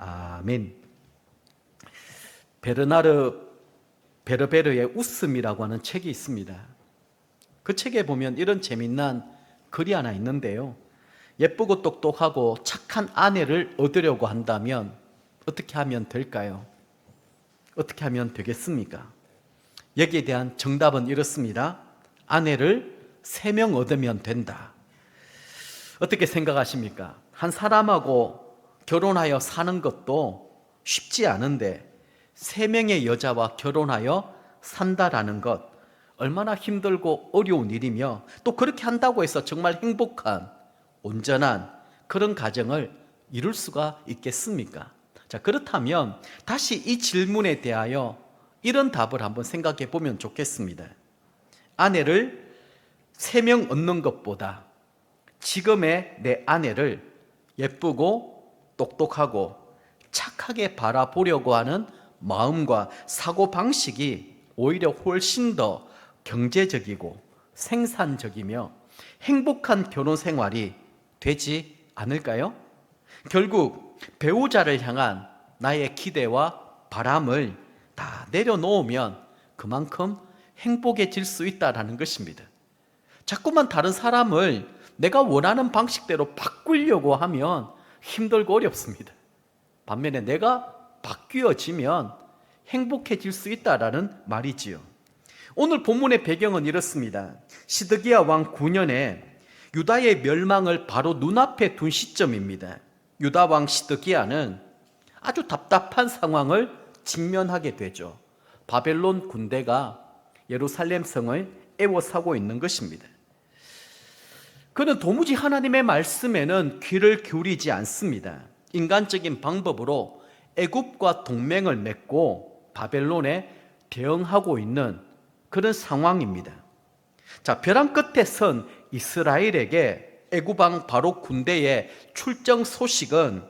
아멘. 베르나르 베르베르의 웃음이라고 하는 책이 있습니다. 그 책에 보면 이런 재미난 글이 하나 있는데요. 예쁘고 똑똑하고 착한 아내를 얻으려고 한다면 어떻게 하면 될까요? 어떻게 하면 되겠습니까? 여기에 대한 정답은 이렇습니다. 아내를 3명 얻으면 된다. 어떻게 생각하십니까? 한 사람하고 결혼하여 사는 것도 쉽지 않은데 3명의 여자와 결혼하여 산다라는 것 얼마나 힘들고 어려운 일이며, 또 그렇게 한다고 해서 정말 행복한 온전한 그런 가정을 이룰 수가 있겠습니까? 자, 그렇다면 다시 이 질문에 대하여 이런 답을 한번 생각해 보면 좋겠습니다. 아내를 3명 얻는 것보다 지금의 내 아내를 예쁘고 똑똑하고 착하게 바라보려고 하는 마음과 사고방식이 오히려 훨씬 더 경제적이고 생산적이며 행복한 결혼 생활이 되지 않을까요? 결국 배우자를 향한 나의 기대와 바람을 다 내려놓으면 그만큼 행복해질 수 있다는 것입니다. 자꾸만 다른 사람을 내가 원하는 방식대로 바꾸려고 하면 힘들고 어렵습니다. 반면에 내가 바뀌어지면 행복해질 수 있다라는 말이지요. 오늘 본문의 배경은 이렇습니다. 시드기야 왕 9년에 유다의 멸망을 바로 눈앞에 둔 시점입니다. 유다 왕 시드기야는 아주 답답한 상황을 직면하게 되죠. 바벨론 군대가 예루살렘 성을 에워싸고 있는 것입니다. 그는 도무지 하나님의 말씀에는 귀를 기울이지 않습니다. 인간적인 방법으로 애굽과 동맹을 맺고 바벨론에 대응하고 있는 그런 상황입니다. 자, 벼랑 끝에 선 이스라엘에게 애굽왕 바로 군대의 출정 소식은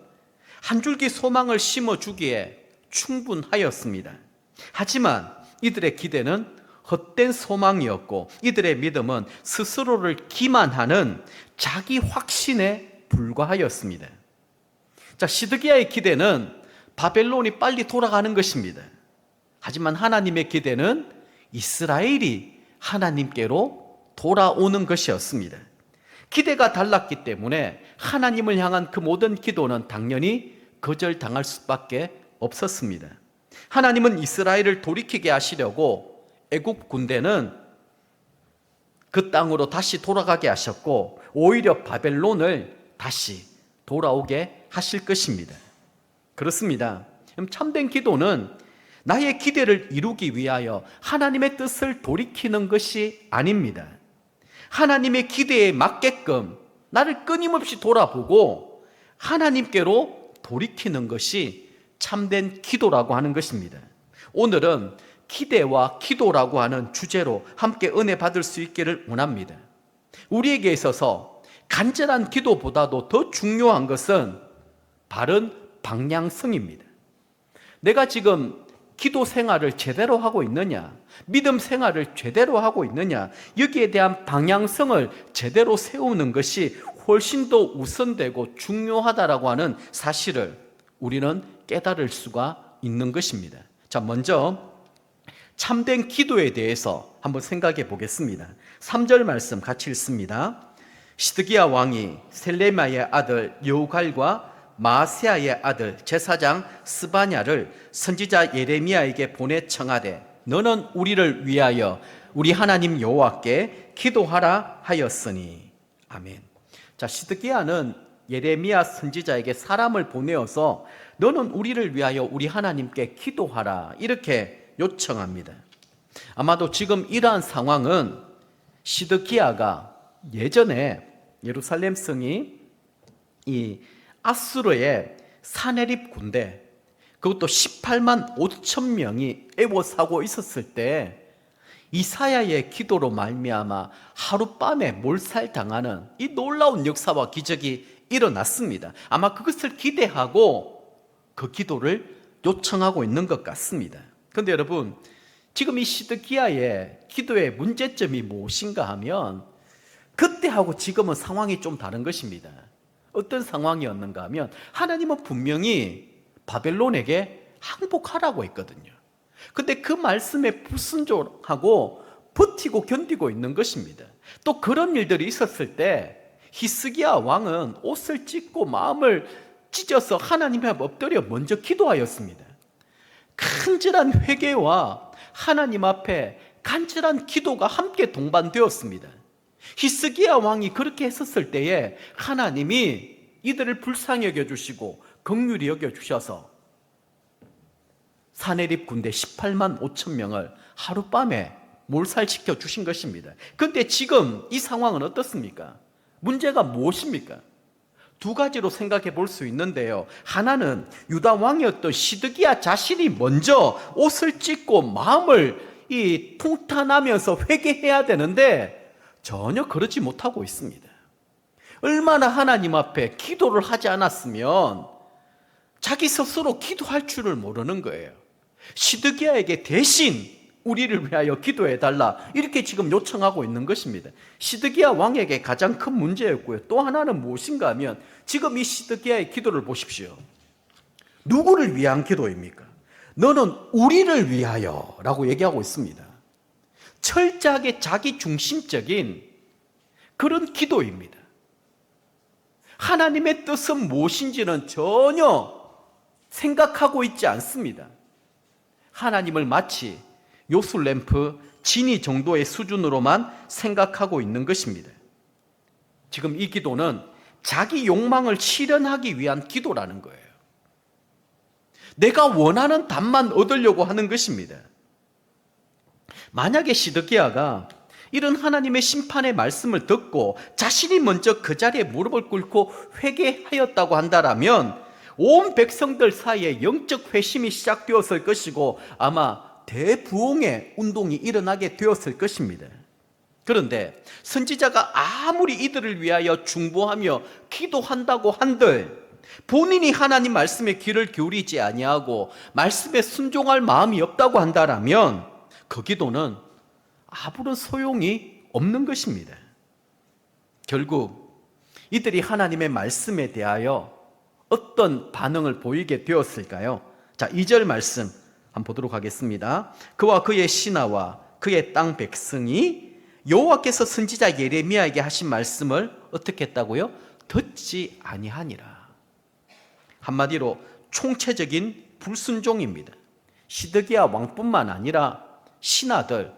한 줄기 소망을 심어주기에 충분하였습니다. 하지만 이들의 기대는 헛된 소망이었고 이들의 믿음은 스스로를 기만하는 자기 확신에 불과하였습니다. 자, 시드기야의 기대는 바벨론이 빨리 돌아가는 것입니다. 하지만 하나님의 기대는 이스라엘이 하나님께로 돌아오는 것이었습니다. 기대가 달랐기 때문에 하나님을 향한 그 모든 기도는 당연히 거절당할 수밖에 없었습니다. 하나님은 이스라엘을 돌이키게 하시려고 애국 군대는 그 땅으로 다시 돌아가게 하셨고 오히려 바벨론을 다시 돌아오게 하실 것입니다. 그렇습니다. 참된 기도는 나의 기대를 이루기 위하여 하나님의 뜻을 돌이키는 것이 아닙니다. 하나님의 기대에 맞게끔 나를 끊임없이 돌아보고 하나님께로 돌이키는 것이 참된 기도라고 하는 것입니다. 오늘은 기대와 기도라고 하는 주제로 함께 은혜 받을 수 있기를 원합니다. 우리에게 있어서 간절한 기도보다도 더 중요한 것은 바른 방향성입니다. 내가 지금 기도 생활을 제대로 하고 있느냐, 믿음 생활을 제대로 하고 있느냐, 여기에 대한 방향성을 제대로 세우는 것이 훨씬 더 우선되고 중요하다라고 하는 사실을 우리는 깨달을 수가 있는 것입니다. 자, 먼저 참된 기도에 대해서 한번 생각해 보겠습니다. 3절 말씀 같이 읽습니다. 시드기야 왕이 셀레마의 아들 여우갈과 마세아의 아들 제사장 스바냐를 선지자 예레미야에게 보내 청하되 너는 우리를 위하여 우리 하나님 여호와께 기도하라 하였으니. 아멘. 자, 시드기야는 예레미야 선지자에게 사람을 보내어서 너는 우리를 위하여 우리 하나님께 기도하라 이렇게 요청합니다. 아마도 지금 이러한 상황은 시드기야가 예전에 예루살렘 성이 이 아수르의 사네립 군대, 그것도 18만 5천 명이 애워싸고 있었을 때 이사야의 기도로 말미암아 하룻밤에 몰살당하는 이 놀라운 역사와 기적이 일어났습니다. 아마 그것을 기대하고 그 기도를 요청하고 있는 것 같습니다. 그런데 여러분, 지금 이 시드기야의 기도의 문제점이 무엇인가 하면 그때하고 지금은 상황이 좀 다른 것입니다. 어떤 상황이었는가 하면 하나님은 분명히 바벨론에게 항복하라고 했거든요. 근데 그 말씀에 불순종하고 버티고 견디고 있는 것입니다. 또 그런 일들이 있었을 때 히스기야 왕은 옷을 찢고 마음을 찢어서 하나님 앞에 엎드려 먼저 기도하였습니다. 간절한 회개와 하나님 앞에 간절한 기도가 함께 동반되었습니다. 히스기야 왕이 그렇게 했었을 때에 하나님이 이들을 불쌍히 여겨주시고 긍휼히 여겨주셔서 사내립 군대 18만 5천 명을 하룻밤에 몰살시켜 주신 것입니다. 그런데 지금 이 상황은 어떻습니까? 문제가 무엇입니까? 두 가지로 생각해 볼 수 있는데요. 하나는 유다 왕이었던 시드기야 자신이 먼저 옷을 찢고 마음을 통탄하면서 회개해야 되는데 전혀 그러지 못하고 있습니다. 얼마나 하나님 앞에 기도를 하지 않았으면 자기 스스로 기도할 줄을 모르는 거예요. 시드기야에게 대신 우리를 위하여 기도해달라 이렇게 지금 요청하고 있는 것입니다. 시드기야 왕에게 가장 큰 문제였고요. 또 하나는 무엇인가 하면 지금 이 시드기야의 기도를 보십시오. 누구를 위한 기도입니까? 너는 우리를 위하여 라고 얘기하고 있습니다. 철저하게 자기 중심적인 그런 기도입니다. 하나님의 뜻은 무엇인지는 전혀 생각하고 있지 않습니다. 하나님을 마치 요술램프 지니 정도의 수준으로만 생각하고 있는 것입니다. 지금 이 기도는 자기 욕망을 실현하기 위한 기도라는 거예요. 내가 원하는 답만 얻으려고 하는 것입니다. 만약에 시드기야가 이런 하나님의 심판의 말씀을 듣고 자신이 먼저 그 자리에 무릎을 꿇고 회개하였다고 한다면 온 백성들 사이에 영적 회심이 시작되었을 것이고 아마 대부흥의 운동이 일어나게 되었을 것입니다. 그런데 선지자가 아무리 이들을 위하여 중보하며 기도한다고 한들 본인이 하나님 말씀에 귀를 기울이지 아니하고 말씀에 순종할 마음이 없다고 한다면 그 기도는 아무런 소용이 없는 것입니다. 결국 이들이 하나님의 말씀에 대하여 어떤 반응을 보이게 되었을까요? 자, 2절 말씀 한번 보도록 하겠습니다. 그와 그의 신하와 그의 땅 백성이 여호와께서 선지자 예레미야에게 하신 말씀을 어떻게 했다고요? 듣지 아니하니라. 한마디로 총체적인 불순종입니다. 시드기야 왕뿐만 아니라 신하들,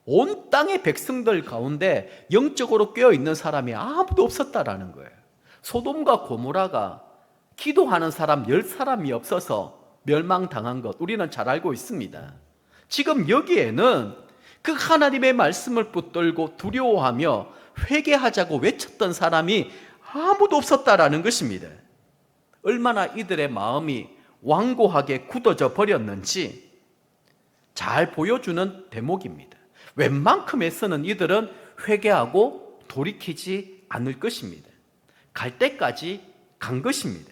온 땅의 백성들 가운데 영적으로 깨어있는 사람이 아무도 없었다라는 거예요. 소돔과 고모라가 기도하는 사람 10사람이 없어서 멸망당한 것 우리는 잘 알고 있습니다. 지금 여기에는 그 하나님의 말씀을 붙들고 두려워하며 회개하자고 외쳤던 사람이 아무도 없었다라는 것입니다. 얼마나 이들의 마음이 완고하게 굳어져 버렸는지 잘 보여주는 대목입니다. 웬만큼에서는 이들은 회개하고 돌이키지 않을 것입니다. 갈 때까지 간 것입니다.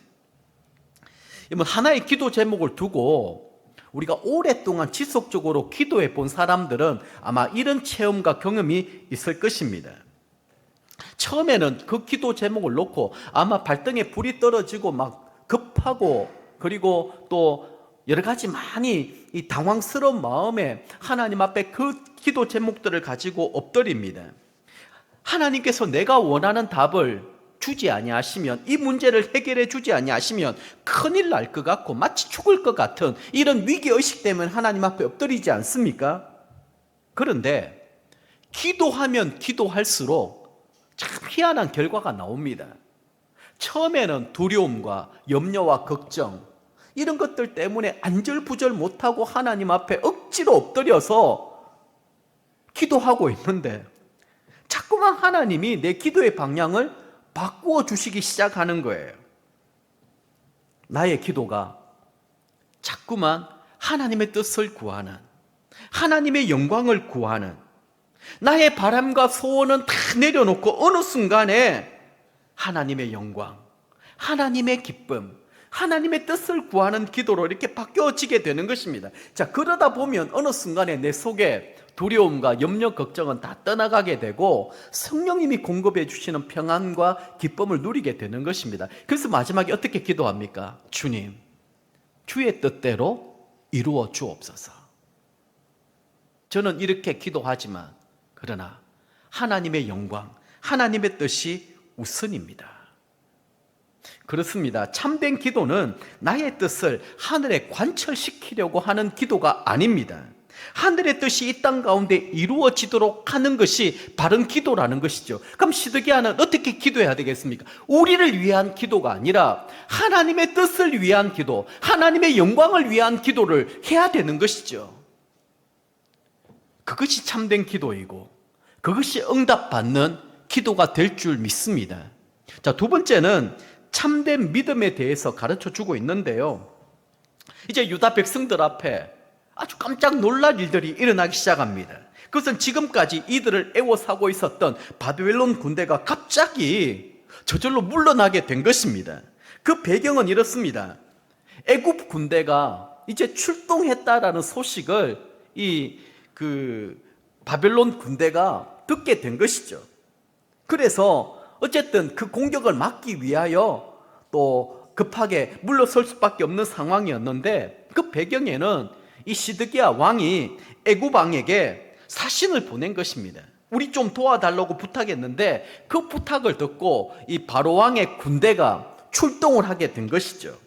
하나의 기도 제목을 두고 우리가 오랫동안 지속적으로 기도해 본 사람들은 아마 이런 체험과 경험이 있을 것입니다. 처음에는 그 기도 제목을 놓고 아마 발등에 불이 떨어지고 막 급하고 그리고 또 여러 가지 많이 이 당황스러운 마음에 하나님 앞에 그 기도 제목들을 가지고 엎드립니다. 하나님께서 내가 원하는 답을 주지 아니하시면, 이 문제를 해결해 주지 아니하시면 큰일 날 것 같고 마치 죽을 것 같은 이런 위기의식 때문에 하나님 앞에 엎드리지 않습니까? 그런데 기도하면 기도할수록 참 희한한 결과가 나옵니다. 처음에는 두려움과 염려와 걱정 이런 것들 때문에 안절부절 못하고 하나님 앞에 억지로 엎드려서 기도하고 있는데 자꾸만 하나님이 내 기도의 방향을 바꾸어 주시기 시작하는 거예요. 나의 기도가 자꾸만 하나님의 뜻을 구하는, 하나님의 영광을 구하는, 나의 바람과 소원은 다 내려놓고 어느 순간에 하나님의 영광, 하나님의 기쁨, 하나님의 뜻을 구하는 기도로 이렇게 바뀌어지게 되는 것입니다. 자, 그러다 보면 어느 순간에 내 속에 두려움과 염려, 걱정은 다 떠나가게 되고 성령님이 공급해 주시는 평안과 기쁨을 누리게 되는 것입니다. 그래서 마지막에 어떻게 기도합니까? 주님, 주의 뜻대로 이루어 주옵소서. 저는 이렇게 기도하지만 그러나 하나님의 영광, 하나님의 뜻이 우선입니다. 그렇습니다. 참된 기도는 나의 뜻을 하늘에 관철시키려고 하는 기도가 아닙니다. 하늘의 뜻이 이 땅 가운데 이루어지도록 하는 것이 바른 기도라는 것이죠. 그럼 시드기야는 어떻게 기도해야 되겠습니까? 우리를 위한 기도가 아니라 하나님의 뜻을 위한 기도, 하나님의 영광을 위한 기도를 해야 되는 것이죠. 그것이 참된 기도이고 그것이 응답받는 기도가 될 줄 믿습니다. 자, 두 번째는 참된 믿음에 대해서 가르쳐 주고 있는데요. 이제 유다 백성들 앞에 아주 깜짝 놀랄 일들이 일어나기 시작합니다. 그것은 지금까지 이들을 애워싸고 있었던 바벨론 군대가 갑자기 저절로 물러나게 된 것입니다. 그 배경은 이렇습니다. 애굽 군대가 이제 출동했다라는 소식을 바벨론 군대가 듣게 된 것이죠. 그래서 어쨌든 그 공격을 막기 위하여 또 급하게 물러설 수밖에 없는 상황이었는데, 그 배경에는 이 시드기야 왕이 애굽 왕에게 사신을 보낸 것입니다. 우리 좀 도와달라고 부탁했는데 그 부탁을 듣고 이 바로 왕의 군대가 출동을 하게 된 것이죠.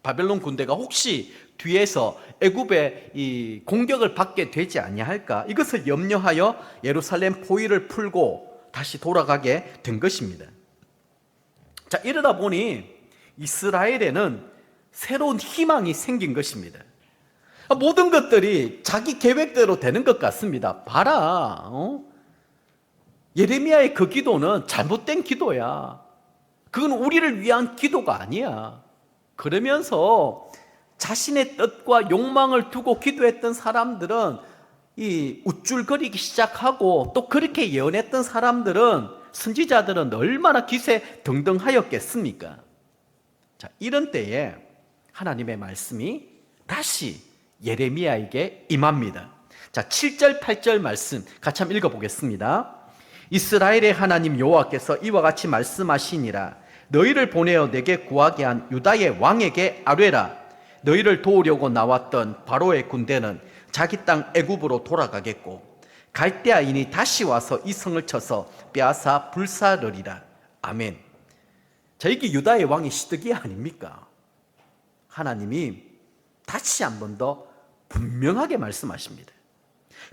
바벨론 군대가 혹시 뒤에서 애굽의 이 공격을 받게 되지 아니할까, 이것을 염려하여 예루살렘 포위를 풀고 다시 돌아가게 된 것입니다. 자, 이러다 보니 이스라엘에는 새로운 희망이 생긴 것입니다. 모든 것들이 자기 계획대로 되는 것 같습니다. 봐라, 예레미야의 그 기도는 잘못된 기도야. 그건 우리를 위한 기도가 아니야. 그러면서 자신의 뜻과 욕망을 두고 기도했던 사람들은 이 우쭐거리기 시작하고, 또 그렇게 예언했던 사람들은, 선지자들은 얼마나 기세등등하였겠습니까? 자, 이런 때에 하나님의 말씀이 다시 예레미야에게 임합니다. 자, 7절 8절 말씀 같이 한번 읽어보겠습니다. 이스라엘의 하나님 여호와께서 이와 같이 말씀하시니라. 너희를 보내어 내게 구하게 한 유다의 왕에게 아뢰라. 너희를 도우려고 나왔던 바로의 군대는 자기 땅 애굽으로 돌아가겠고 갈대아인이 다시 와서 이 성을 쳐서 빼앗아 불사르리라. 아멘. 자, 이게 유다의 왕이 시드기야 아닙니까? 하나님이 다시 한 번 더 분명하게 말씀하십니다.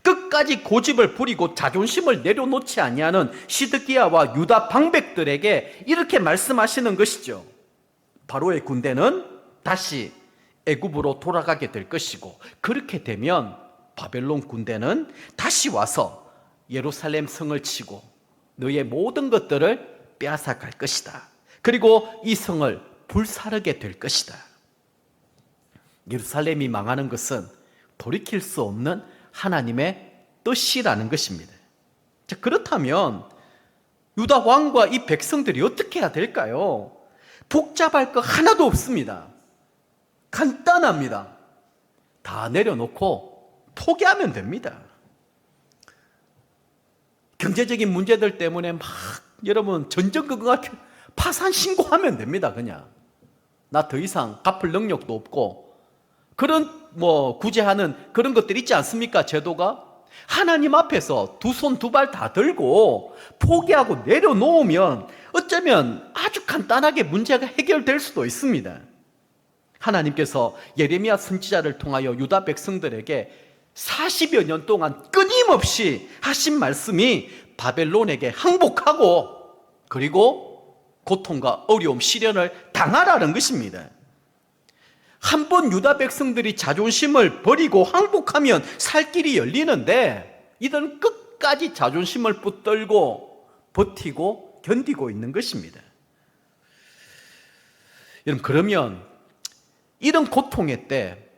끝까지 고집을 부리고 자존심을 내려놓지 아니하는 시드기야와 유다 방백들에게 이렇게 말씀하시는 것이죠. 바로의 군대는 다시 애굽으로 돌아가게 될 것이고, 그렇게 되면 바벨론 군대는 다시 와서 예루살렘 성을 치고 너의 모든 것들을 빼앗아 갈 것이다. 그리고 이 성을 불사르게 될 것이다. 예루살렘이 망하는 것은 돌이킬 수 없는 하나님의 뜻이라는 것입니다. 자, 그렇다면 유다 왕과 이 백성들이 어떻게 해야 될까요? 복잡할 거 하나도 없습니다. 간단합니다. 다 내려놓고 포기하면 됩니다. 경제적인 문제들 때문에 막 여러분 전전긍긍하게 파산 신고하면 됩니다. 그냥 나 더 이상 갚을 능력도 없고, 그런 구제하는 그런 것들 있지 않습니까? 제도가 하나님 앞에서 두 손 두 발 다 들고 포기하고 내려놓으면 어쩌면 아주 간단하게 문제가 해결될 수도 있습니다. 하나님께서 예레미야 선지자를 통하여 유다 백성들에게 40여 년 동안 끊임없이 하신 말씀이 바벨론에게 항복하고 그리고 고통과 어려움, 시련을 당하라는 것입니다. 한번 유다 백성들이 자존심을 버리고 항복하면 살 길이 열리는데 이들은 끝까지 자존심을 붙들고 버티고 견디고 있는 것입니다. 여러분, 그러면 이런 고통의 때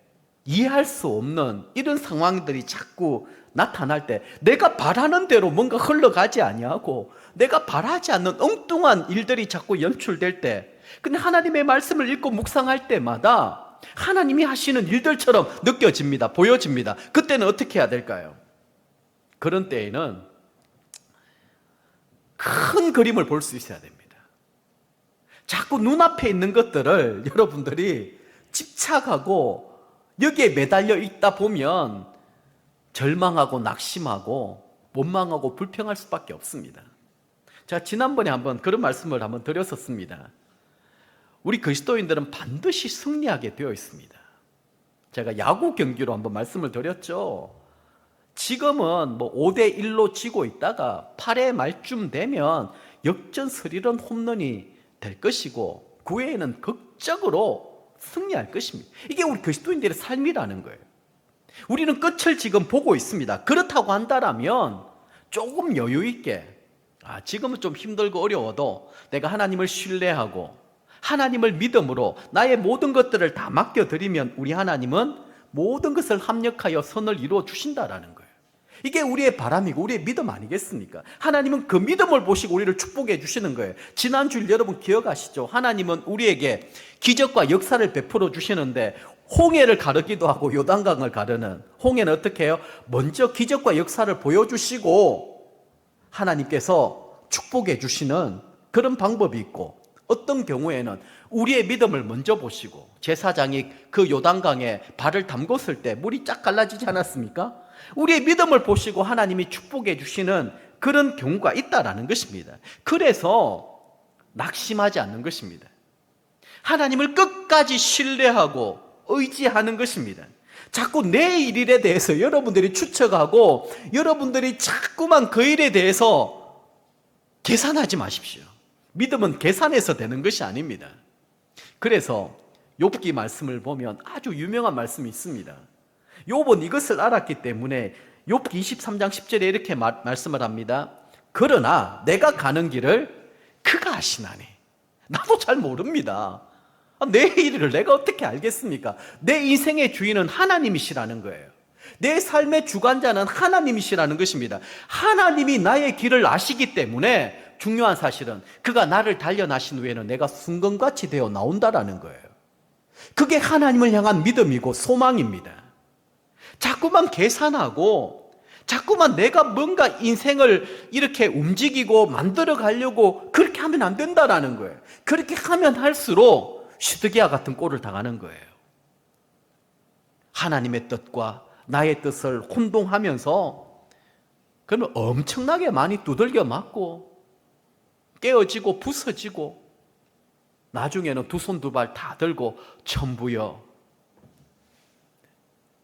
이해할 수 없는 이런 상황들이 자꾸 나타날 때 내가 바라는 대로 뭔가 흘러가지 아니하고 내가 바라지 않는 엉뚱한 일들이 자꾸 연출될 때, 근데 하나님의 말씀을 읽고 묵상할 때마다 하나님이 하시는 일들처럼 느껴집니다. 보여집니다. 그때는 어떻게 해야 될까요? 그런 때에는 큰 그림을 볼 수 있어야 됩니다. 자꾸 눈앞에 있는 것들을 여러분들이 집착하고 여기에 매달려 있다 보면 절망하고 낙심하고 원망하고 불평할 수밖에 없습니다. 제가 지난번에 한번 그런 말씀을 한번 드렸었습니다. 우리 그리스도인들은 반드시 승리하게 되어 있습니다. 제가 야구 경기로 한번 말씀을 드렸죠. 지금은 5대1로 지고 있다가 8회 말쯤 되면 역전 스리런 홈런이 될 것이고 9회에는 극적으로 승리할 것입니다. 이게 우리 그리스도인들의 삶이라는 거예요. 우리는 끝을 지금 보고 있습니다. 그렇다고 한다면 조금 여유 있게 지금은 좀 힘들고 어려워도 내가 하나님을 신뢰하고 하나님을 믿음으로 나의 모든 것들을 다 맡겨드리면 우리 하나님은 모든 것을 합력하여 선을 이루어 주신다라는 거예요. 이게 우리의 바람이고 우리의 믿음 아니겠습니까? 하나님은 그 믿음을 보시고 우리를 축복해 주시는 거예요. 지난주일 여러분 기억하시죠? 하나님은 우리에게 기적과 역사를 베풀어 주시는데 홍해를 가르기도 하고 요단강을 가르는, 홍해는 어떻게 해요? 먼저 기적과 역사를 보여주시고 하나님께서 축복해 주시는 그런 방법이 있고, 어떤 경우에는 우리의 믿음을 먼저 보시고, 제사장이 그 요단강에 발을 담궜을 때 물이 쫙 갈라지지 않았습니까? 우리의 믿음을 보시고 하나님이 축복해 주시는 그런 경우가 있다라는 것입니다. 그래서 낙심하지 않는 것입니다. 하나님을 끝까지 신뢰하고 의지하는 것입니다. 자꾸 내일 일에 대해서 여러분들이 추측하고 여러분들이 자꾸만 그 일에 대해서 계산하지 마십시오. 믿음은 계산해서 되는 것이 아닙니다. 그래서 욥기 말씀을 보면 아주 유명한 말씀이 있습니다. 욥은 이것을 알았기 때문에 욥기 23장 10절에 이렇게 말씀을 합니다. 그러나 내가 가는 길을 그가 아시나니. 나도 잘 모릅니다. 내 일을 내가 어떻게 알겠습니까? 내 인생의 주인은 하나님이시라는 거예요. 내 삶의 주관자는 하나님이시라는 것입니다. 하나님이 나의 길을 아시기 때문에 중요한 사실은 그가 나를 단련하신 후에는 내가 순금같이 되어 나온다라는 거예요. 그게 하나님을 향한 믿음이고 소망입니다. 자꾸만 계산하고 자꾸만 내가 뭔가 인생을 이렇게 움직이고 만들어 가려고 그렇게 하면 안 된다라는 거예요. 그렇게 하면 할수록 시드기야 같은 꼴을 당하는 거예요. 하나님의 뜻과 나의 뜻을 혼동하면서 그러면 엄청나게 많이 두들겨 맞고 깨어지고 부서지고 나중에는 두 손 두 발 다 들고 전부여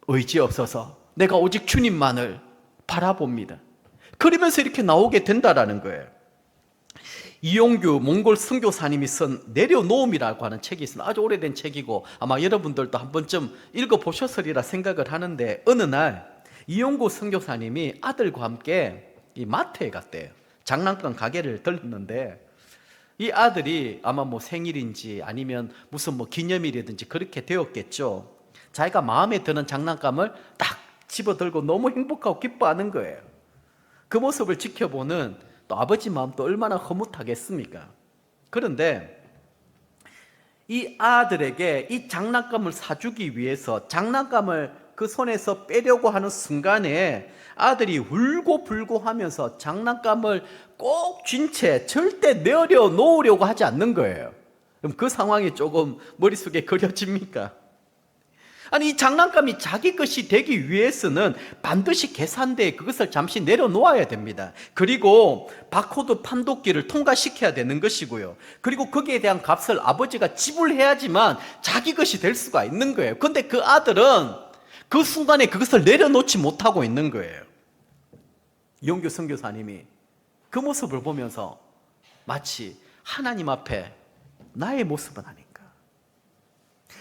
의지 없어서 내가 오직 주님만을 바라봅니다. 그러면서 이렇게 나오게 된다라는 거예요. 이용규 몽골 선교사님이 쓴 내려놓음이라고 하는 책이 있습니다. 아주 오래된 책이고 아마 여러분들도 한 번쯤 읽어보셨으리라 생각을 하는데, 어느 날 이용규 선교사님이 아들과 함께 이 마트에 갔대요. 장난감 가게를 들렀는데 이 아들이 아마 생일인지 아니면 무슨 기념일이든지 그렇게 되었겠죠. 자기가 마음에 드는 장난감을 딱 집어들고 너무 행복하고 기뻐하는 거예요. 그 모습을 지켜보는 또 아버지 마음도 얼마나 흐뭇하겠습니까? 그런데 이 아들에게 이 장난감을 사주기 위해서 장난감을 그 손에서 빼려고 하는 순간에 아들이 울고불고 하면서 장난감을 꼭 쥔 채 절대 내려놓으려고 하지 않는 거예요. 그럼 그 상황이 조금 머릿속에 그려집니까? 아니, 이 장난감이 자기 것이 되기 위해서는 반드시 계산대에 그것을 잠시 내려놓아야 됩니다. 그리고 바코드 판독기를 통과시켜야 되는 것이고요. 그리고 거기에 대한 값을 아버지가 지불해야지만 자기 것이 될 수가 있는 거예요. 그런데 그 아들은 그 순간에 그것을 내려놓지 못하고 있는 거예요. 이용규 선교사님이 그 모습을 보면서 마치 하나님 앞에 나의 모습은 아닌가,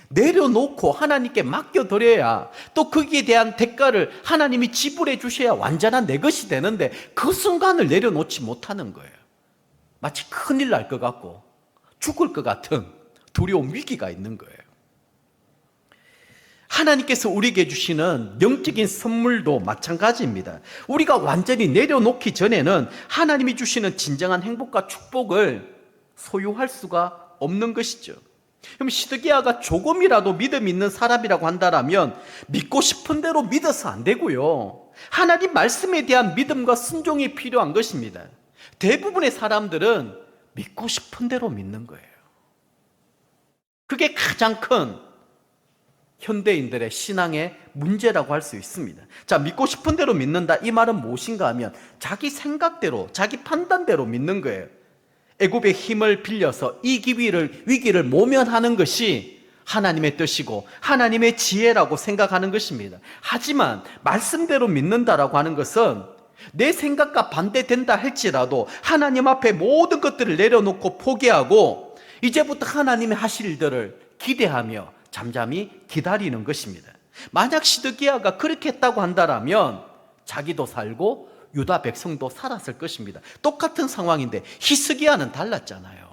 내려놓고 하나님께 맡겨드려야 또 거기에 대한 대가를 하나님이 지불해 주셔야 완전한 내 것이 되는데 그 순간을 내려놓지 못하는 거예요. 마치 큰일 날 것 같고 죽을 것 같은 두려움, 위기가 있는 거예요. 하나님께서 우리에게 주시는 영적인 선물도 마찬가지입니다. 우리가 완전히 내려놓기 전에는 하나님이 주시는 진정한 행복과 축복을 소유할 수가 없는 것이죠. 그럼 시드기야가 조금이라도 믿음 있는 사람이라고 한다면 믿고 싶은 대로 믿어서 안 되고요. 하나님 말씀에 대한 믿음과 순종이 필요한 것입니다. 대부분의 사람들은 믿고 싶은 대로 믿는 거예요. 그게 가장 큰 현대인들의 신앙의 문제라고 할 수 있습니다. 자, 믿고 싶은 대로 믿는다, 이 말은 무엇인가 하면 자기 생각대로, 자기 판단대로 믿는 거예요. 애굽의 힘을 빌려서 이 위기를 모면하는 것이 하나님의 뜻이고 하나님의 지혜라고 생각하는 것입니다. 하지만 말씀대로 믿는다라고 하는 것은 내 생각과 반대된다 할지라도 하나님 앞에 모든 것들을 내려놓고 포기하고 이제부터 하나님이 하실 일들을 기대하며 잠잠히 기다리는 것입니다. 만약 시드기야가 그렇게 했다고 한다면 자기도 살고 유다 백성도 살았을 것입니다. 똑같은 상황인데 히스기야는 달랐잖아요.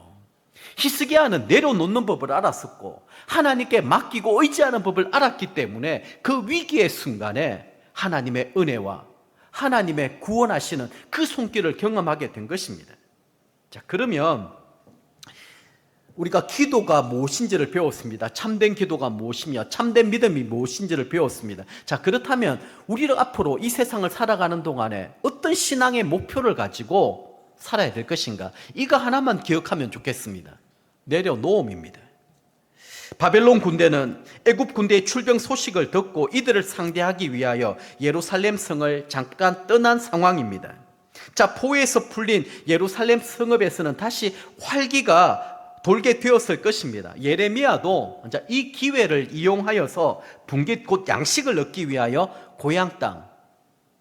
히스기야는 내려놓는 법을 알았었고 하나님께 맡기고 의지하는 법을 알았기 때문에 그 위기의 순간에 하나님의 은혜와 하나님의 구원하시는 그 손길을 경험하게 된 것입니다. 자, 그러면 우리가 기도가 무엇인지를 배웠습니다. 참된 기도가 무엇이며 참된 믿음이 무엇인지를 배웠습니다. 자, 그렇다면 우리를 앞으로 이 세상을 살아가는 동안에 어떤 신앙의 목표를 가지고 살아야 될 것인가? 이거 하나만 기억하면 좋겠습니다. 내려놓음입니다. 바벨론 군대는 애굽 군대의 출병 소식을 듣고 이들을 상대하기 위하여 예루살렘 성을 잠깐 떠난 상황입니다. 자, 포위에서 풀린 예루살렘 성읍에서는 다시 활기가 돌게 되었을 것입니다. 예레미야도 이 기회를 이용하여서 분깃 곧 양식을 얻기 위하여 고향 땅,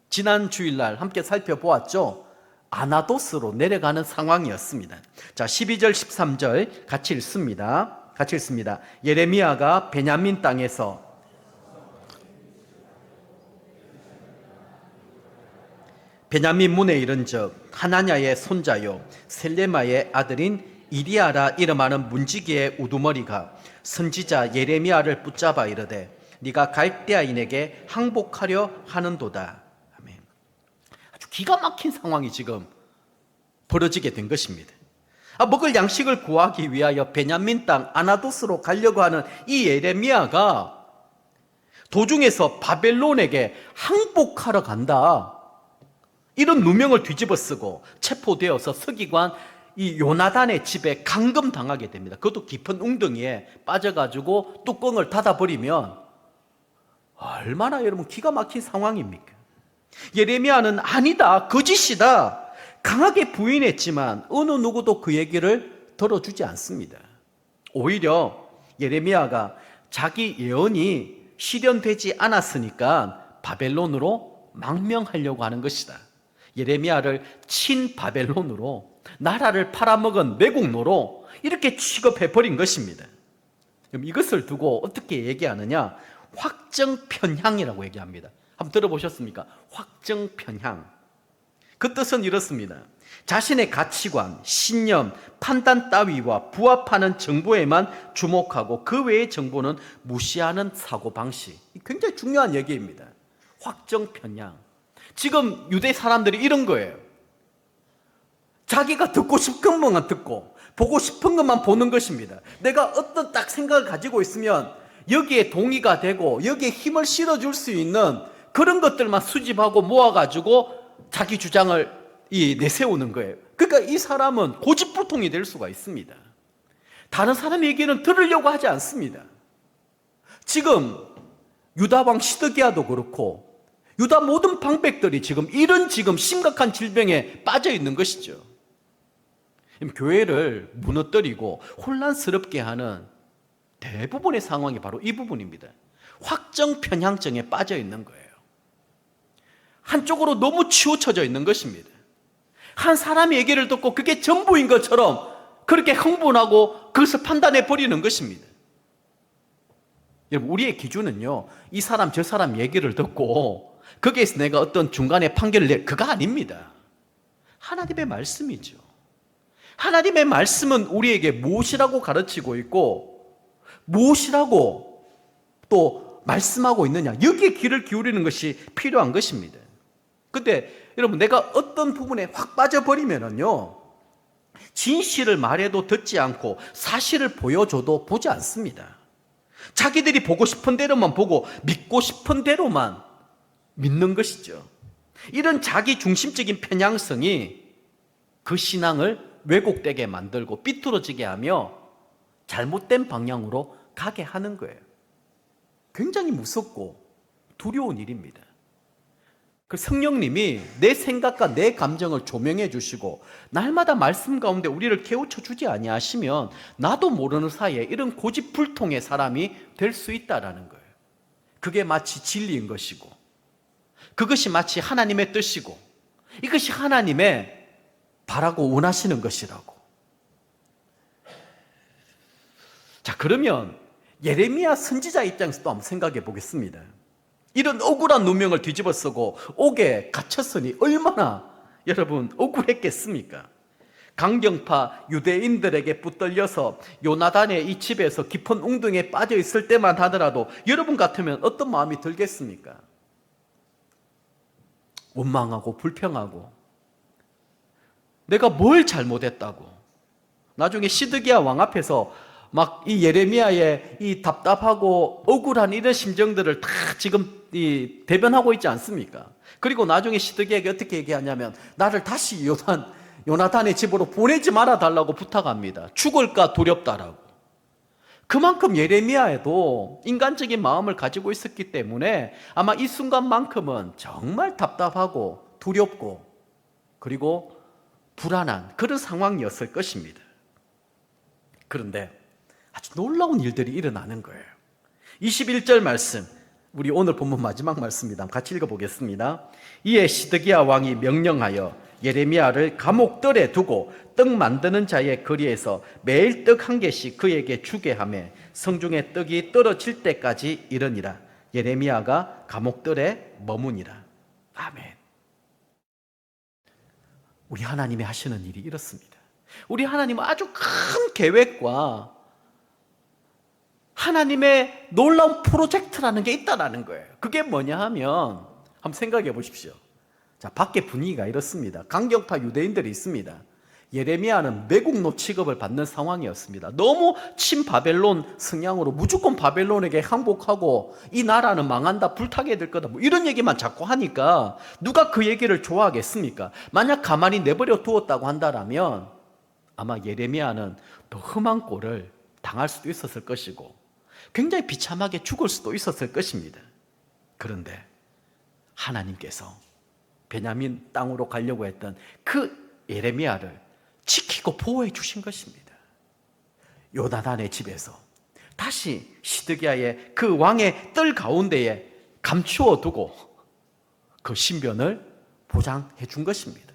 지난 주일날 함께 살펴보았죠. 아나도스로 내려가는 상황이었습니다. 자, 12절 13절 같이 읽습니다. 예레미야가 베냐민 땅에서 베냐민 문에 이른즉 하나냐의 손자요 셀레마의 아들인 이리야라 이름하는 문지기의 우두머리가 선지자 예레미야를 붙잡아 이르되 네가 갈대아인에게 항복하려 하는도다. 아멘. 아주 기가 막힌 상황이 지금 벌어지게 된 것입니다. 먹을 양식을 구하기 위하여 베냐민 땅 아나도스로 가려고 하는 이 예레미야가 도중에서 바벨론에게 항복하러 간다, 이런 누명을 뒤집어 쓰고 체포되어서 서기관 이 요나단의 집에 감금당하게 됩니다. 그것도 깊은 웅덩이에 빠져가지고 뚜껑을 닫아버리면 얼마나 여러분 기가 막힌 상황입니까? 예레미야는 아니다, 거짓이다 강하게 부인했지만 어느 누구도 그 얘기를 들어주지 않습니다. 오히려 예레미야가 자기 예언이 실현되지 않았으니까 바벨론으로 망명하려고 하는 것이다. 예레미야를 친바벨론으로, 나라를 팔아먹은 매국노로 이렇게 취급해버린 것입니다. 그럼 이것을 두고 어떻게 얘기하느냐? 확정편향이라고 얘기합니다. 한번 들어보셨습니까? 확정편향. 그 뜻은 이렇습니다. 자신의 가치관, 신념, 판단 따위와 부합하는 정보에만 주목하고 그 외의 정보는 무시하는 사고방식. 굉장히 중요한 얘기입니다. 확정편향. 지금 유대 사람들이 이런 거예요. 자기가 듣고 싶은 것만 듣고 보고 싶은 것만 보는 것입니다. 내가 어떤 딱 생각을 가지고 있으면 여기에 동의가 되고 여기에 힘을 실어줄 수 있는 그런 것들만 수집하고 모아가지고 자기 주장을 내세우는 거예요. 그러니까 이 사람은 고집불통이 될 수가 있습니다. 다른 사람 얘기는 들으려고 하지 않습니다. 지금 유다왕 시드기야도 그렇고 유다 모든 방백들이 지금 심각한 질병에 빠져 있는 것이죠. 교회를 무너뜨리고 혼란스럽게 하는 대부분의 상황이 바로 이 부분입니다. 확정 편향증에 빠져 있는 거예요. 한쪽으로 너무 치우쳐져 있는 것입니다. 한 사람의 얘기를 듣고 그게 전부인 것처럼 그렇게 흥분하고 그것을 판단해 버리는 것입니다. 여러분, 우리의 기준은요, 이 사람 저 사람 얘기를 듣고 거기에서 내가 어떤 중간에 판결을 그거 아닙니다. 하나님의 말씀이죠. 하나님의 말씀은 우리에게 무엇이라고 가르치고 있고 무엇이라고 또 말씀하고 있느냐, 여기에 귀를 기울이는 것이 필요한 것입니다. 근데 여러분, 내가 어떤 부분에 확 빠져버리면은요, 진실을 말해도 듣지 않고 사실을 보여줘도 보지 않습니다. 자기들이 보고 싶은 대로만 보고 믿고 싶은 대로만 믿는 것이죠. 이런 자기 중심적인 편향성이 그 신앙을 왜곡되게 만들고 삐뚤어지게 하며 잘못된 방향으로 가게 하는 거예요. 굉장히 무섭고 두려운 일입니다. 그 성령님이 내 생각과 내 감정을 조명해 주시고 날마다 말씀 가운데 우리를 깨우쳐 주지 아니하시면 나도 모르는 사이에 이런 고집불통의 사람이 될 수 있다라는 거예요. 그게 마치 진리인 것이고 그것이 마치 하나님의 뜻이고 이것이 하나님의 바라고 원하시는 것이라고. 자, 그러면 예레미야 선지자 입장에서도 한번 생각해 보겠습니다. 이런 억울한 누명을 뒤집어 쓰고 옥에 갇혔으니 얼마나 여러분 억울했겠습니까? 강경파 유대인들에게 붙들려서 요나단의 이 집에서 깊은 웅덩이에 빠져 있을 때만 하더라도 여러분 같으면 어떤 마음이 들겠습니까? 원망하고 불평하고 내가 뭘 잘못했다고. 나중에 시드기야 왕 앞에서 막 이 예레미야의 이 답답하고 억울한 이런 심정들을 다 지금 대변하고 있지 않습니까? 그리고 나중에 시드기야에게 어떻게 얘기하냐면 나를 다시 요나단의 집으로 보내지 말아 달라고 부탁합니다. 죽을까 두렵다라고. 그만큼 예레미야에도 인간적인 마음을 가지고 있었기 때문에 아마 이 순간만큼은 정말 답답하고 두렵고 그리고 불안한 그런 상황이었을 것입니다. 그런데 아주 놀라운 일들이 일어나는 거예요. 21절 말씀, 우리 오늘 본문 마지막 말씀입니다. 같이 읽어보겠습니다. 이에 시드기야 왕이 명령하여 예레미야를 감옥들에 두고 떡 만드는 자의 거리에서 매일 떡 한 개씩 그에게 주게 하며 성중에 떡이 떨어질 때까지 이르니라. 예레미야가 감옥들에 머무니라. 아멘. 우리 하나님이 하시는 일이 이렇습니다. 우리 하나님은 아주 큰 계획과 하나님의 놀라운 프로젝트라는 게 있다라는 거예요. 그게 뭐냐 하면 한번 생각해 보십시오. 자, 밖에 분위기가 이렇습니다. 강경파 유대인들이 있습니다. 예레미야는 매국노 취급을 받는 상황이었습니다. 너무 친바벨론 성향으로 무조건 바벨론에게 항복하고 이 나라는 망한다, 불타게 될 거다, 뭐 이런 얘기만 자꾸 하니까 누가 그 얘기를 좋아하겠습니까? 만약 가만히 내버려 두었다고 한다면 아마 예레미야는 더 험한 꼴을 당할 수도 있었을 것이고 굉장히 비참하게 죽을 수도 있었을 것입니다. 그런데 하나님께서 베냐민 땅으로 가려고 했던 그 예레미야를 지키고 보호해 주신 것입니다. 요나단의 집에서 다시 시드기야의 그 왕의 뜰 가운데에 감추어 두고 그 신변을 보장해 준 것입니다.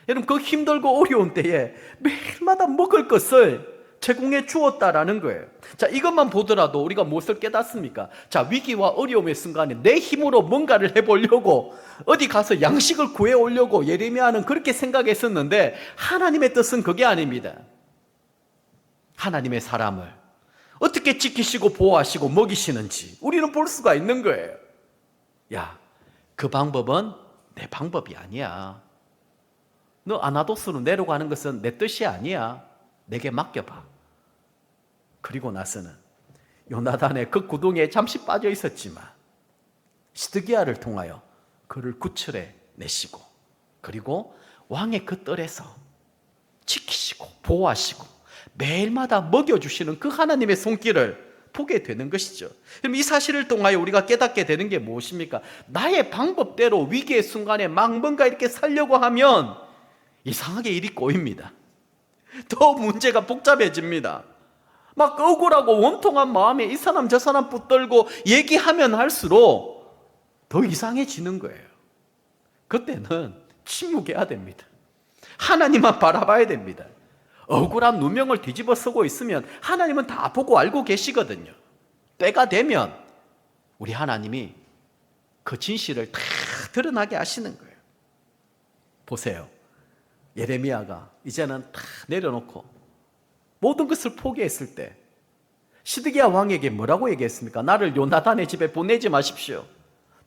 여러분, 그 힘들고 어려운 때에 매일마다 먹을 것을 제공해 주었다라는 거예요. 자, 이것만 보더라도 우리가 무엇을 깨닫습니까? 자, 위기와 어려움의 순간에 내 힘으로 뭔가를 해보려고 어디 가서 양식을 구해오려고 예레미야는 그렇게 생각했었는데 하나님의 뜻은 그게 아닙니다. 하나님의 사람을 어떻게 지키시고 보호하시고 먹이시는지 우리는 볼 수가 있는 거예요. 야, 그 방법은 내 방법이 아니야. 너 아나도스로 내려가는 것은 내 뜻이 아니야. 내게 맡겨봐. 그리고 나서는 요나단의 그 구덩이에 잠시 빠져 있었지만 시드기야를 통하여 그를 구출해 내시고 그리고 왕의 그 뜰에서 지키시고 보호하시고 매일마다 먹여주시는 그 하나님의 손길을 보게 되는 것이죠. 그럼 이 사실을 통하여 우리가 깨닫게 되는 게 무엇입니까? 나의 방법대로 위기의 순간에 막 뭔가 이렇게 살려고 하면 이상하게 일이 꼬입니다. 더 문제가 복잡해집니다. 막 억울하고 원통한 마음에 이 사람 저 사람 붙들고 얘기하면 할수록 더 이상해지는 거예요. 그때는 침묵해야 됩니다. 하나님만 바라봐야 됩니다. 억울한 누명을 뒤집어 쓰고 있으면 하나님은 다 보고 알고 계시거든요. 때가 되면 우리 하나님이 그 진실을 다 드러나게 하시는 거예요. 보세요. 예레미야가 이제는 다 내려놓고 모든 것을 포기했을 때 시드기야 왕에게 뭐라고 얘기했습니까? 나를 요나단의 집에 보내지 마십시오.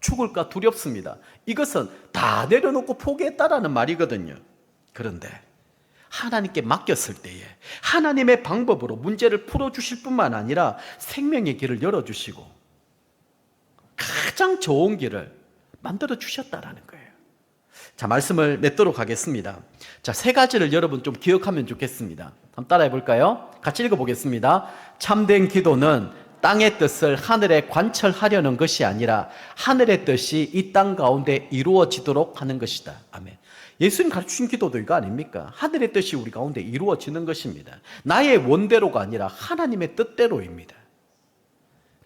죽을까 두렵습니다. 이것은 다 내려놓고 포기했다라는 말이거든요. 그런데 하나님께 맡겼을 때에 하나님의 방법으로 문제를 풀어주실 뿐만 아니라 생명의 길을 열어주시고 가장 좋은 길을 만들어 주셨다라는 거예요. 자, 말씀을 맺도록 하겠습니다. 자, 세 가지를 여러분 좀 기억하면 좋겠습니다. 한번 따라해 볼까요? 같이 읽어보겠습니다. 참된 기도는 땅의 뜻을 하늘에 관철하려는 것이 아니라 하늘의 뜻이 이 땅 가운데 이루어지도록 하는 것이다. 아멘. 예수님 가르치신 기도도 이거 아닙니까? 하늘의 뜻이 우리 가운데 이루어지는 것입니다. 나의 원대로가 아니라 하나님의 뜻대로입니다.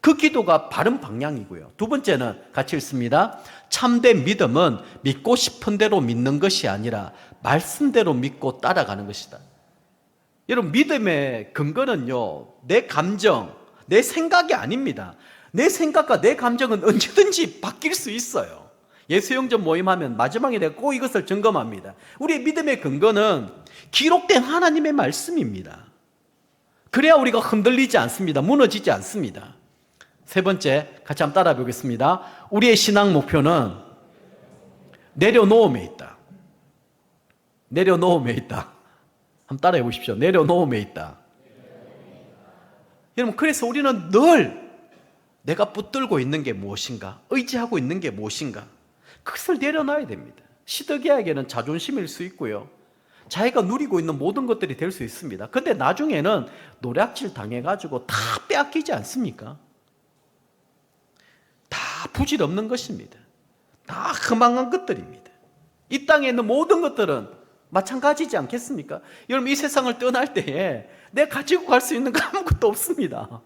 그 기도가 바른 방향이고요. 두 번째는 같이 읽습니다. 참된 믿음은 믿고 싶은 대로 믿는 것이 아니라 말씀대로 믿고 따라가는 것이다. 여러분, 믿음의 근거는요, 내 감정, 내 생각이 아닙니다. 내 생각과 내 감정은 언제든지 바뀔 수 있어요. 예수영전 모임하면 마지막에 내가 꼭 이것을 점검합니다. 우리의 믿음의 근거는 기록된 하나님의 말씀입니다. 그래야 우리가 흔들리지 않습니다. 무너지지 않습니다. 세 번째, 같이 한번 따라 보겠습니다. 우리의 신앙 목표는 내려놓음에 있다. 내려놓음에 있다. 한번 따라해 보십시오. 내려놓음에 있다. 여러분, 그래서 우리는 늘 내가 붙들고 있는 게 무엇인가, 의지하고 있는 게 무엇인가, 그것을 내려놔야 됩니다. 시드기야에게는 자존심일 수 있고요, 자기가 누리고 있는 모든 것들이 될 수 있습니다. 근데 나중에는 노략질 당해가지고 다 빼앗기지 않습니까? 다 부질없는 것입니다. 다 허망한 것들입니다. 이 땅에 있는 모든 것들은 마찬가지지 않겠습니까? 여러분, 이 세상을 떠날 때에 내가 가지고 갈 수 있는 거 아무것도 없습니다.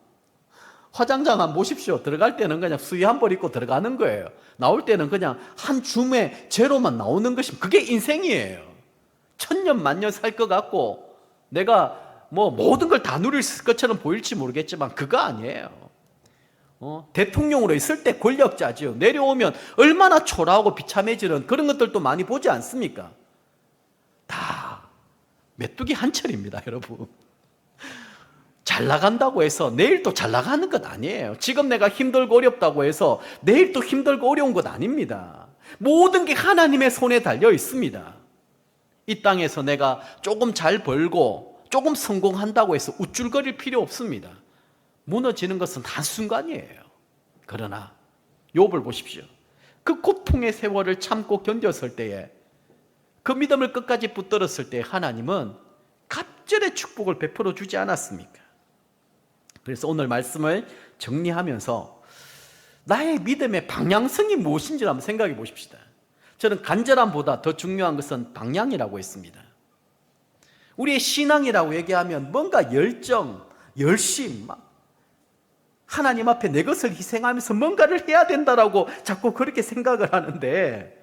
화장장 한번 보십시오. 들어갈 때는 그냥 수의 한 벌 입고 들어가는 거예요. 나올 때는 그냥 한 줌의 제로만 나오는 것입니다. 그게 인생이에요. 천년 만년 살 것 같고 내가 뭐 모든 걸 다 누릴 것처럼 보일지 모르겠지만 그거 아니에요. 대통령으로 있을 때 권력자지요. 내려오면 얼마나 초라하고 비참해지는 그런 것들도 많이 보지 않습니까? 다 메뚜기 한철입니다, 여러분. 잘 나간다고 해서 내일 또 잘 나가는 것 아니에요. 지금 내가 힘들고 어렵다고 해서 내일 또 힘들고 어려운 것 아닙니다. 모든 게 하나님의 손에 달려 있습니다. 이 땅에서 내가 조금 잘 벌고 조금 성공한다고 해서 우쭐거릴 필요 없습니다. 무너지는 것은 한순간이에요. 그러나 욥을 보십시오. 그 고통의 세월을 참고 견뎠을 때에, 그 믿음을 끝까지 붙들었을 때 하나님은 갑절의 축복을 베풀어 주지 않았습니까? 그래서 오늘 말씀을 정리하면서 나의 믿음의 방향성이 무엇인지 한번 생각해 보십시다. 저는 간절함보다 더 중요한 것은 방향이라고 했습니다. 우리의 신앙이라고 얘기하면 뭔가 열정, 열심, 하나님 앞에 내 것을 희생하면서 뭔가를 해야 된다라고 자꾸 그렇게 생각을 하는데,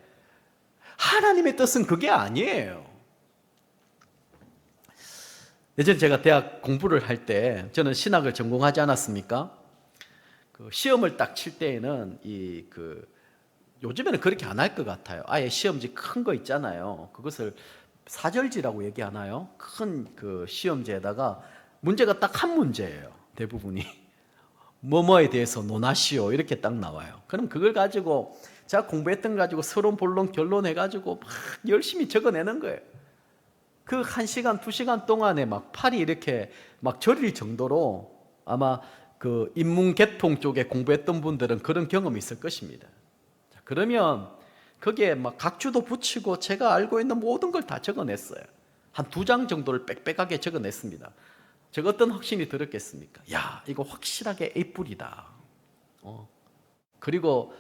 하나님의 뜻은 그게 아니에요. 예전에 제가 대학 공부를 할 때, 저는 신학을 전공하지 않았습니까? 그 시험을 딱 칠 때에는 요즘에는 그렇게 안 할 것 같아요. 아예 시험지 큰 거 있잖아요. 그것을 사절지라고 얘기하나요? 큰 그 시험지에다가 문제가 딱 한 문제예요. 대부분이 뭐뭐에 대해서 논하시오 이렇게 딱 나와요. 그럼 그걸 가지고 제가 공부했던 거 가지고 서론 본론 결론해가지고 막 열심히 적어내는 거예요. 그 1시간, 2시간 동안에 막 팔이 이렇게 막 저릴 정도로, 아마 그 인문계통 쪽에 공부했던 분들은 그런 경험이 있을 것입니다. 자, 그러면 거기에 막 각주도 붙이고 제가 알고 있는 모든 걸 다 적어냈어요. 한 2장 정도를 빽빽하게 적어냈습니다. 제가 어떤 확신이 들었겠습니까? 야, 이거 확실하게 A뿔이다. 그리고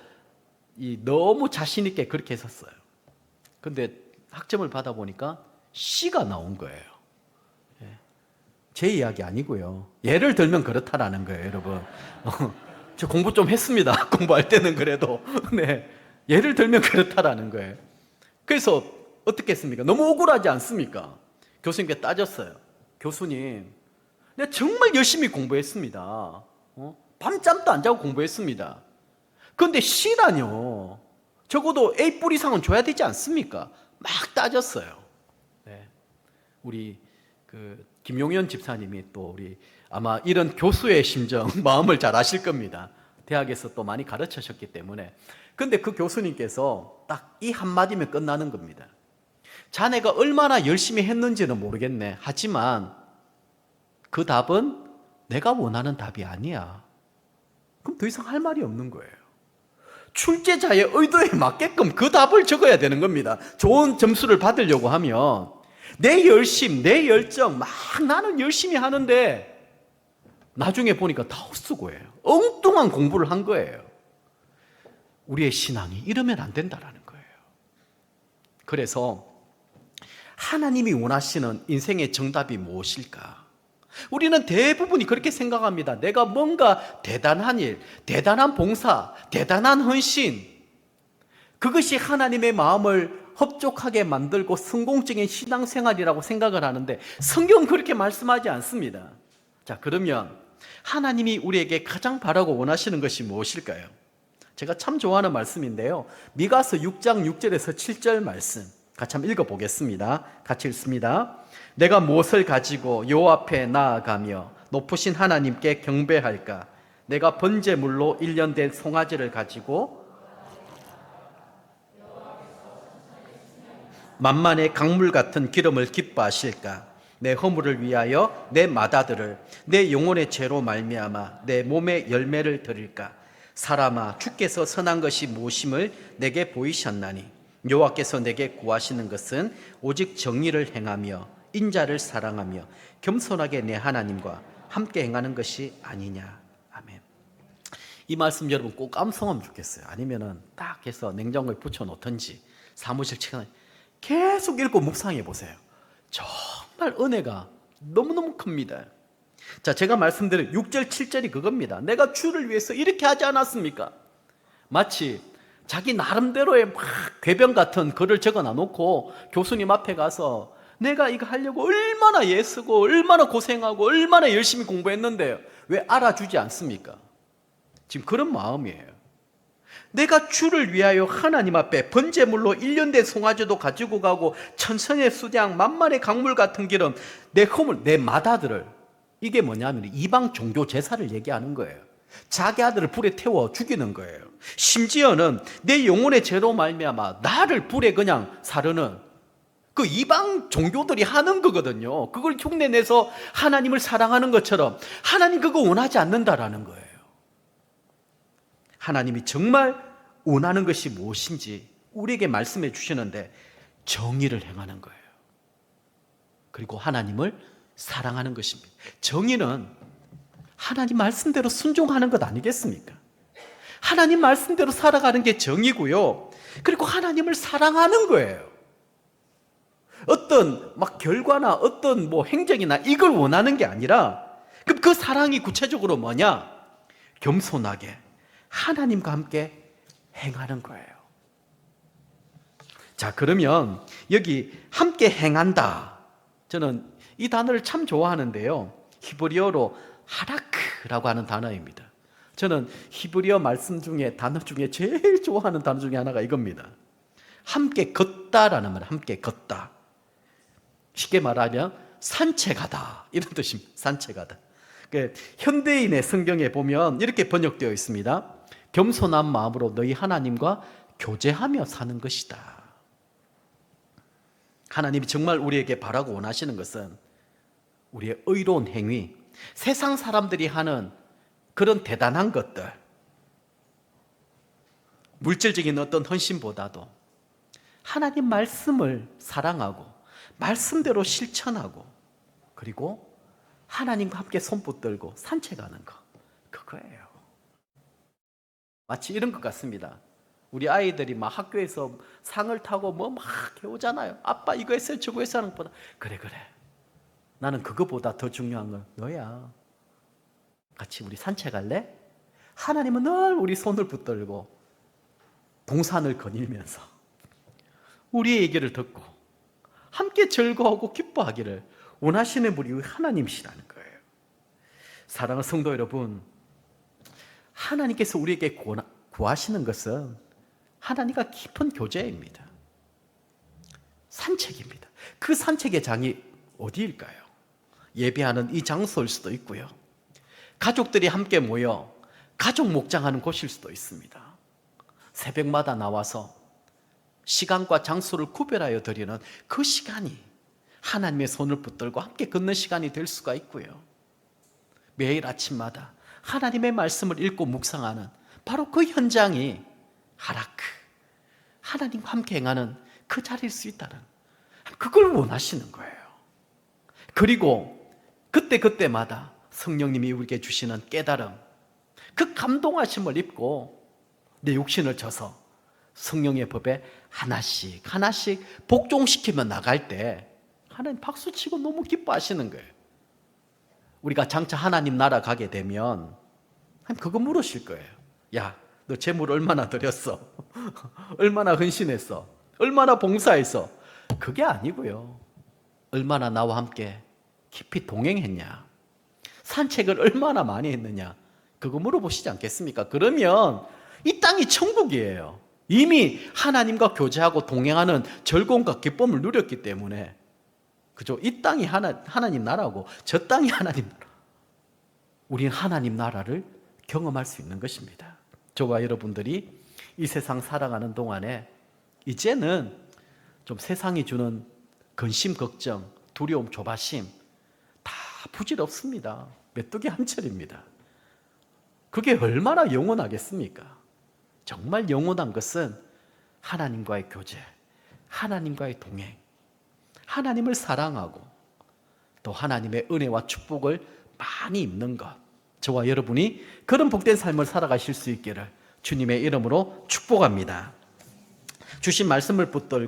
너무 자신 있게 그렇게 했었어요. 근데 학점을 받아보니까 C가 나온 거예요. 제 이야기 아니고요. 예를 들면 그렇다라는 거예요, 여러분. 저 공부 좀 했습니다. 공부할 때는 그래도. 네, 예를 들면 그렇다라는 거예요. 그래서 어떻게 했습니까? 너무 억울하지 않습니까? 교수님께 따졌어요. 교수님, 내가 정말 열심히 공부했습니다. 밤잠도 안 자고 공부했습니다. 그런데 C라뇨. 적어도 A뿔 이상은 줘야 되지 않습니까? 막 따졌어요. 네. 우리 김용현 집사님이 또 아마 이런 교수의 심정, 마음을 잘 아실 겁니다. 대학에서 또 많이 가르치셨기 때문에. 근데 그 교수님께서 딱 이 한마디면 끝나는 겁니다. 자네가 얼마나 열심히 했는지는 모르겠네. 하지만 그 답은 내가 원하는 답이 아니야. 그럼 더 이상 할 말이 없는 거예요. 출제자의 의도에 맞게끔 그 답을 적어야 되는 겁니다. 좋은 점수를 받으려고 하면 내 열심, 내 열정, 막 나는 열심히 하는데 나중에 보니까 다 헛수고예요. 엉뚱한 공부를 한 거예요. 우리의 신앙이 이러면 안 된다라는 거예요. 그래서 하나님이 원하시는 인생의 정답이 무엇일까? 우리는 대부분이 그렇게 생각합니다. 내가 뭔가 대단한 일, 대단한 봉사, 대단한 헌신, 그것이 하나님의 마음을 흡족하게 만들고 성공적인 신앙생활이라고 생각을 하는데 성경은 그렇게 말씀하지 않습니다. 자, 그러면 하나님이 우리에게 가장 바라고 원하시는 것이 무엇일까요? 제가 참 좋아하는 말씀인데요. 미가서 6장 6절에서 7절 말씀 같이 한번 읽어보겠습니다. 같이 읽습니다. 내가 무엇을 가지고 여호와 앞에 나아가며 높으신 하나님께 경배할까? 내가 번제물로 1년 된 송아지를 가지고 만만의 강물 같은 기름을 기뻐하실까? 내 허물을 위하여 내 맏아들을 내 영혼의 죄로 말미암아 내 몸의 열매를 드릴까? 사람아, 주께서 선한 것이 무엇임을 내게 보이셨나니 여호와께서 내게 구하시는 것은 오직 정의를 행하며 인자를 사랑하며 겸손하게 내 하나님과 함께 행하는 것이 아니냐. 아멘. 이 말씀 여러분 꼭 암송하면 좋겠어요. 아니면은 딱 해서 냉장고에 붙여 놓든지 사무실 책상에 계속 읽고 묵상해 보세요. 정말 은혜가 너무너무 큽니다. 자, 제가 말씀드린 6절 7절이 그겁니다. 내가 주를 위해서 이렇게 하지 않았습니까? 마치 자기 나름대로의 막 궤변 같은 글을 적어 놔놓고 교수님 앞에 가서 내가 이거 하려고 얼마나 애쓰고 얼마나 고생하고 얼마나 열심히 공부했는데요, 왜 알아주지 않습니까? 지금 그런 마음이에요. 내가 주를 위하여 하나님 앞에 번제물로 1년 된 송아지도 가지고 가고 천천의 수장 만만의 강물 같은 기름 내 허물 내 맏아들을, 이게 뭐냐면 이방 종교 제사를 얘기하는 거예요. 자기 아들을 불에 태워 죽이는 거예요. 심지어는 내 영혼의 죄로 말미암아 나를 불에 그냥 사르는 그 이방 종교들이 하는 거거든요. 그걸 흉내내서 하나님을 사랑하는 것처럼 하나님 그거 원하지 않는다라는 거예요. 하나님이 정말 원하는 것이 무엇인지 우리에게 말씀해 주시는데 정의를 행하는 거예요. 그리고 하나님을 사랑하는 것입니다. 정의는 하나님 말씀대로 순종하는 것 아니겠습니까? 하나님 말씀대로 살아가는 게 정의고요. 그리고 하나님을 사랑하는 거예요. 어떤 막 결과나 어떤 뭐 행적이나 이걸 원하는 게 아니라, 그럼 그 사랑이 구체적으로 뭐냐? 겸손하게 하나님과 함께 행하는 거예요. 자, 그러면 여기 함께 행한다, 저는 이 단어를 참 좋아하는데요. 히브리어로 하라크라고 하는 단어입니다. 저는 히브리어 말씀 중에 단어 중에 제일 좋아하는 단어 중에 하나가 이겁니다. 함께 걷다라는 말, 함께 걷다. 쉽게 말하면 산책하다 이런 뜻입니다. 산책하다. 현대인의 성경에 보면 이렇게 번역되어 있습니다. 겸손한 마음으로 너희 하나님과 교제하며 사는 것이다. 하나님이 정말 우리에게 바라고 원하시는 것은 우리의 의로운 행위, 세상 사람들이 하는 그런 대단한 것들, 물질적인 어떤 헌신보다도 하나님 말씀을 사랑하고 말씀대로 실천하고 그리고 하나님과 함께 손 붙들고 산책하는 거, 그거예요. 마치 이런 것 같습니다. 우리 아이들이 막 학교에서 상을 타고 뭐 막 해오잖아요. 아빠 이거 했어요 저거 했어요 하는 것보다 그래 나는 그거보다 더 중요한 건 너야. 같이 우리 산책할래? 하나님은 늘 우리 손을 붙들고 동산을 거닐면서 우리의 얘기를 듣고 함께 즐거워하고 기뻐하기를 원하시는 분이 하나님이시라는 거예요. 사랑하는 성도 여러분, 하나님께서 우리에게 구하시는 것은 하나님과 깊은 교제입니다. 산책입니다. 그 산책의 장이 어디일까요? 예배하는 이 장소일 수도 있고요. 가족들이 함께 모여 가족 목장하는 곳일 수도 있습니다. 새벽마다 나와서 시간과 장소를 구별하여 드리는 그 시간이 하나님의 손을 붙들고 함께 걷는 시간이 될 수가 있고요. 매일 아침마다 하나님의 말씀을 읽고 묵상하는 바로 그 현장이 하라크, 하나님과 함께 행하는 그 자리일 수 있다는, 그걸 원하시는 거예요. 그리고 그때마다 성령님이 우리에게 주시는 깨달음, 그 감동하심을 입고 내 육신을 져서 성령의 법에 하나씩 하나씩 복종시키며 나갈 때 하나님 박수치고 너무 기뻐하시는 거예요. 우리가 장차 하나님 나라 가게 되면 하나님 그거 물으실 거예요. 야, 너 재물 얼마나 드렸어? 얼마나 헌신했어? 얼마나 봉사했어? 그게 아니고요. 얼마나 나와 함께 깊이 동행했냐? 산책을 얼마나 많이 했느냐? 그거 물어보시지 않겠습니까? 그러면 이 땅이 천국이에요. 이미 하나님과 교제하고 동행하는 즐거움과 기쁨을 누렸기 때문에, 그죠? 이 땅이 하나님 나라고 저 땅이 하나님 나라. 우리는 하나님 나라를 경험할 수 있는 것입니다. 저와 여러분들이 이 세상 살아가는 동안에 이제는 좀 세상이 주는 근심, 걱정, 두려움, 조바심 다 부질없습니다. 메뚜기 한 철입니다. 그게 얼마나 영원하겠습니까? 정말 영원한 것은 하나님과의 교제, 하나님과의 동행, 하나님을 사랑하고 또 하나님의 은혜와 축복을 많이 입는 것. 저와 여러분이 그런 복된 삶을 살아가실 수 있기를 주님의 이름으로 축복합니다. 주신 말씀을 붙들고